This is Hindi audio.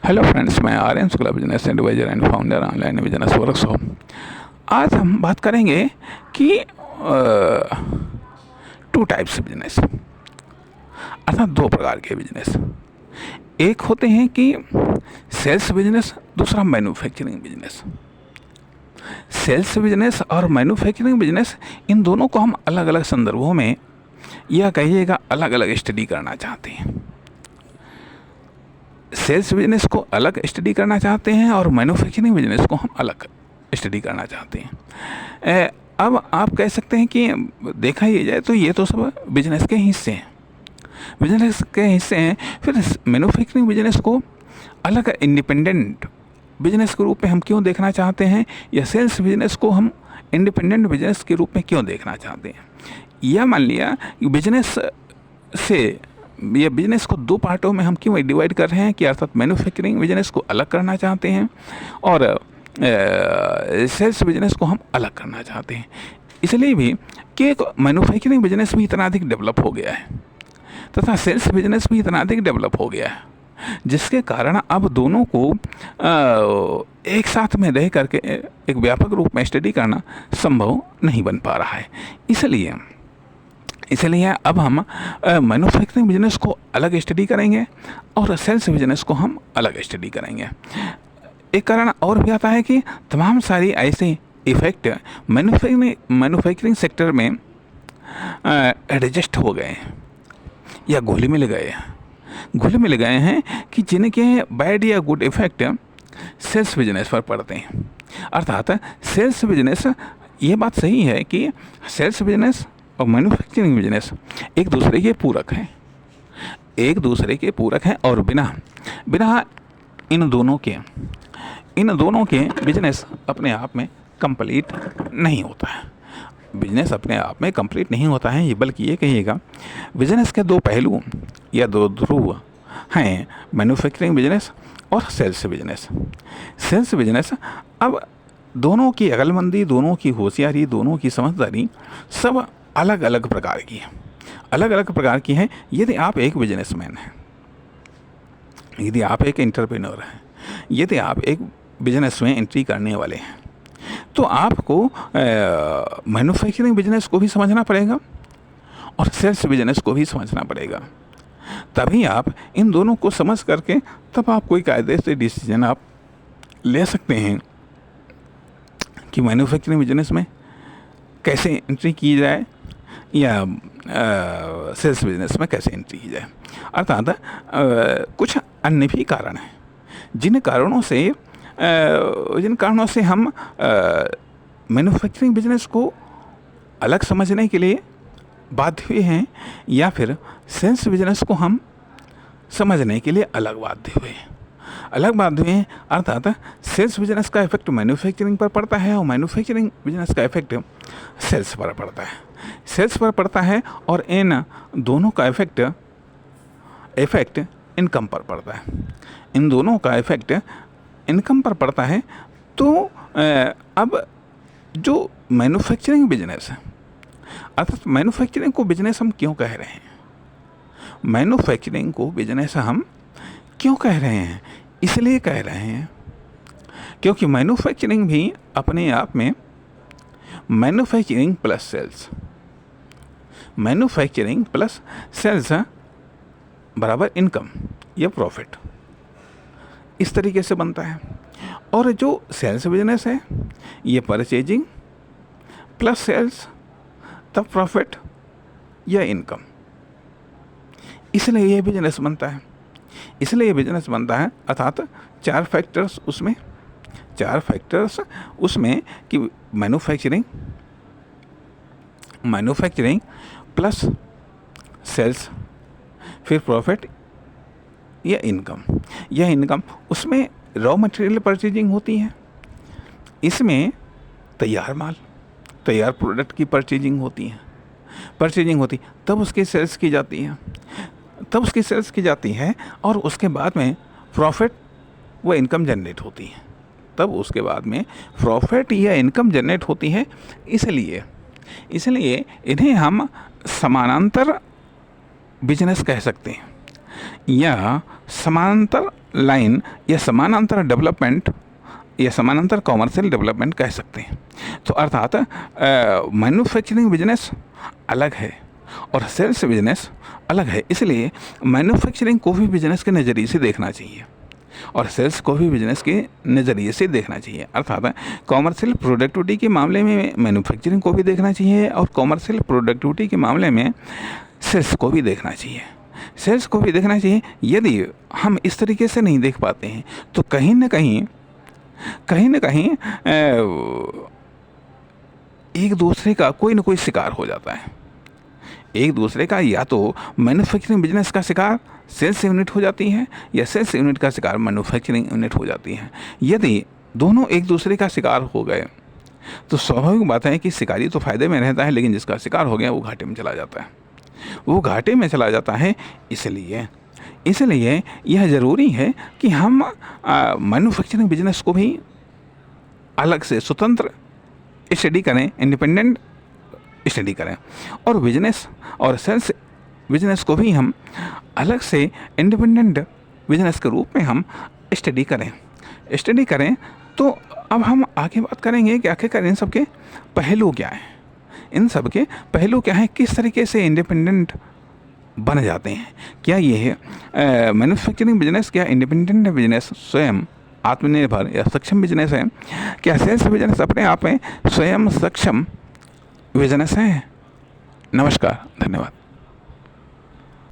हेलो फ्रेंड्स, मैं Aryan Shukla, business advisor and founder online business workshop. आज हम बात करेंगे कि टू टाइप्स बिजनेस, अर्थात दो प्रकार के बिजनेस। एक होते हैं कि सेल्स बिजनेस, दूसरा मैन्युफैक्चरिंग बिजनेस। सेल्स बिजनेस और मैन्युफैक्चरिंग बिजनेस, इन दोनों को हम अलग अलग संदर्भों में या कहिएगा अलग अलग स्टडी करना चाहते हैं। सेल्स बिजनेस को अलग स्टडी करना चाहते हैं और मैन्युफैक्चरिंग बिजनेस को हम अलग स्टडी करना चाहते हैं। अब आप कह सकते हैं कि देखा ही जाए तो ये तो सब बिजनेस के हिस्से हैं, बिजनेस के हिस्से हैं। फिर मैन्युफैक्चरिंग बिजनेस को अलग इंडिपेंडेंट बिजनेस के रूप में हम क्यों देखना चाहते हैं, या सेल्स बिजनेस को हम इंडिपेंडेंट बिजनेस के रूप में क्यों देखना चाहते हैं। यह मान लिया कि बिजनेस से ये बिजनेस को दो पार्टों में हम क्यों डिवाइड कर रहे हैं कि अर्थात मैन्युफैक्चरिंग बिजनेस को अलग करना चाहते हैं और सेल्स बिजनेस को हम अलग करना चाहते हैं। इसलिए भी कि मैन्युफैक्चरिंग बिजनेस भी इतना अधिक डेवलप हो गया है तथा सेल्स बिजनेस भी इतना अधिक डेवलप हो गया है, जिसके कारण अब दोनों को एक साथ में रह करके एक व्यापक रूप में स्टडी करना संभव नहीं बन पा रहा है। इसलिए अब हम मैन्युफैक्चरिंग बिजनेस को अलग स्टडी करेंगे और सेल्स बिजनेस को हम अलग स्टडी करेंगे। एक कारण और भी आता है कि तमाम सारी ऐसे इफ़ेक्ट मैन्युफैक्चरिंग सेक्टर में एडजस्ट हो गए या घुल मिल गए हैं कि जिनके बैड या गुड इफ़ेक्ट सेल्स बिजनेस पर पड़ते हैं। अर्थात सेल्स बिजनेस, ये बात सही है कि सेल्स बिजनेस और मैन्युफैक्चरिंग बिजनेस एक दूसरे के पूरक हैं और बिना इन दोनों के बिजनेस अपने आप में कंप्लीट नहीं होता है। बिजनेस अपने आप में कंप्लीट नहीं होता है, ये बल्कि ये कहिएगा बिजनेस के दो पहलू या दो ध्रुव हैं, मैन्युफैक्चरिंग बिजनेस और सेल्स बिजनेस। अब दोनों की अक्लमंदी, दोनों की होशियारी, दोनों की समझदारी सब अलग अलग प्रकार की है। यदि आप एक बिजनेसमैन हैं, यदि आप एक एंटरप्रेन्योर हैं, यदि आप एक बिजनेस में एंट्री करने वाले हैं, तो आपको मैन्युफैक्चरिंग बिजनेस को भी समझना पड़ेगा और सेल्स बिजनेस को भी समझना पड़ेगा। तभी आप इन दोनों को समझ करके तब आप कोई कायदे से डिसीजन आप ले सकते हैं कि मैन्युफैक्चरिंग बिजनेस में कैसे एंट्री की जाए या सेल्स बिजनेस में कैसे एंट्री की जाए। अर्थात कुछ अन्य भी कारण हैं जिन कारणों से हम मैन्युफैक्चरिंग बिजनेस को अलग समझने के लिए बाध्य हुए हैं, या फिर सेल्स बिजनेस को हम समझने के लिए अलग बाध्य हुए हैं। अर्थात सेल्स बिजनेस का इफेक्ट मैन्युफैक्चरिंग पर पड़ता है और मैन्युफैक्चरिंग बिजनेस का इफेक्ट सेल्स पर पड़ता है और इन दोनों का इफेक्ट इनकम पर पड़ता है। इन दोनों का इफेक्ट इनकम पर पड़ता है। तो अब जो मैन्युफैक्चरिंग बिजनेस है, अर्थात मैन्युफैक्चरिंग को बिजनेस हम क्यों कह रहे हैं, मैन्युफैक्चरिंग को बिजनेस हम क्यों कह रहे हैं, इसलिए कह रहे हैं क्योंकि मैन्युफैक्चरिंग भी अपने आप में मैन्युफैक्चरिंग प्लस सेल्स बराबर इनकम या प्रॉफिट, इस तरीके से बनता है। और जो सेल्स बिजनेस है, ये परचेजिंग प्लस सेल्स तब प्रॉफिट या इनकम, इसलिए ये बिजनेस बनता है। अर्थात चार फैक्टर्स उसमें कि मैन्युफैक्चरिंग प्लस सेल्स, फिर प्रॉफिट या इनकम। उसमें रॉ मटेरियल परचेजिंग होती है, इसमें तैयार प्रोडक्ट की परचेजिंग होती तब उसकी सेल्स की जाती है और उसके बाद में प्रॉफिट व इनकम जनरेट होती है। तब उसके बाद में प्रॉफिट या इनकम जनरेट होती है। इसलिए इन्हें हम समानांतर बिजनेस कह सकते हैं या समानांतर लाइन या समानांतर डेवलपमेंट या समानांतर कॉमर्शियल डेवलपमेंट कह सकते हैं। तो अर्थात मैन्युफैक्चरिंग बिजनेस अलग है और सेल्स बिजनेस अलग है, इसलिए मैन्युफैक्चरिंग को भी बिजनेस के नज़रिए से देखना चाहिए और सेल्स को भी बिजनेस के नज़रिए से देखना चाहिए। अर्थात कॉमर्शियल प्रोडक्टिविटी के मामले में मैन्युफैक्चरिंग को भी देखना चाहिए और कॉमर्शियल प्रोडक्टिविटी के मामले में सेल्स को भी देखना चाहिए। सेल्स को भी देखना चाहिए। यदि हम इस तरीके से नहीं देख पाते हैं तो कहीं ना कहीं एक दूसरे का कोई ना कोई शिकार हो जाता है। एक दूसरे का या तो मैन्युफैक्चरिंग बिजनेस का शिकार सेल्स यूनिट हो जाती है या सेल्स यूनिट का शिकार मैन्युफैक्चरिंग यूनिट हो जाती है। यदि दोनों एक दूसरे का शिकार हो गए तो स्वाभाविक बात है कि शिकारी तो फायदे में रहता है, लेकिन जिसका शिकार हो गया वो घाटे में चला जाता है, वो घाटे में चला जाता है। इसलिए यह ज़रूरी है कि हम मैन्युफैक्चरिंग बिजनेस को भी अलग से स्वतंत्र स्टडी करें, इंडिपेंडेंट स्टडी करें, और बिजनेस और सेल्स बिजनेस को भी हम अलग से इंडिपेंडेंट बिजनेस के रूप में हम स्टडी करें। तो अब हम आगे बात करेंगे कि आखिरकार इन सब के पहलू क्या हैं, किस तरीके से इंडिपेंडेंट बन जाते हैं। क्या ये है मैन्युफैक्चरिंग बिजनेस, क्या इंडिपेंडेंट बिजनेस स्वयं आत्मनिर्भर या सक्षम बिजनेस है? क्या सेल्स बिजनेस अपने आप में स्वयं सक्षम बिजनेस है? नमस्कार, धन्यवाद।